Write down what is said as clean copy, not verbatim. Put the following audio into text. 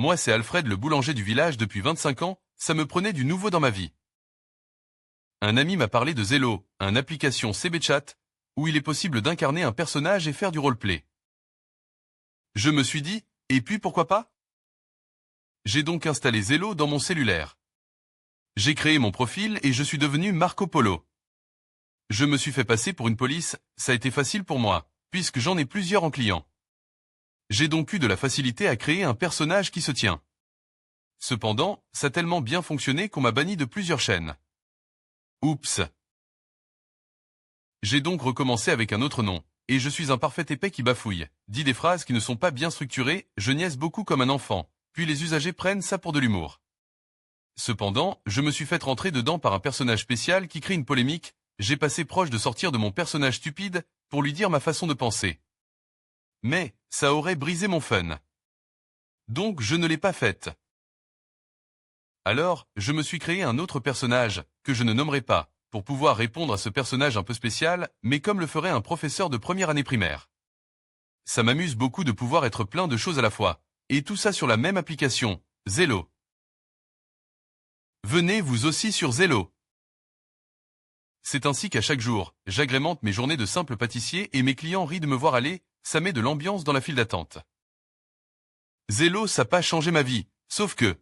moi c'est Alfred le boulanger du village depuis 25 ans, ça me prenait du nouveau dans ma vie. Un ami m'a parlé de Zello, une application CB-Chat, où il est possible d'incarner un personnage et faire du roleplay. Je me suis dit, et puis pourquoi pas? J'ai donc installé Zello dans mon cellulaire. J'ai créé mon profil et je suis devenu Marco Polo. Je me suis fait passer pour une police, ça a été facile pour moi, puisque j'en ai plusieurs en client. J'ai donc eu de la facilité à créer un personnage qui se tient. Cependant, ça a tellement bien fonctionné qu'on m'a banni de plusieurs chaînes. Oups. J'ai donc recommencé avec un autre nom, et je suis un parfait épais qui bafouille, dit des phrases qui ne sont pas bien structurées, je niaise beaucoup comme un enfant, puis les usagers prennent ça pour de l'humour. Cependant, je me suis fait rentrer dedans par un personnage spécial qui crée une polémique, j'ai passé proche de sortir de mon personnage stupide, pour lui dire ma façon de penser. Mais, ça aurait brisé mon fun. Donc je ne l'ai pas faite. Alors, je me suis créé un autre personnage, que je ne nommerai pas, pour pouvoir répondre à ce personnage un peu spécial, mais comme le ferait un professeur de première année primaire. Ça m'amuse beaucoup de pouvoir être plein de choses à la fois, et tout ça sur la même application, Zello. Venez vous aussi sur Zello. C'est ainsi qu'à chaque jour, j'agrémente mes journées de simple pâtissier et mes clients rient de me voir aller, ça met de l'ambiance dans la file d'attente. Zello ça n'a pas changé ma vie, sauf que,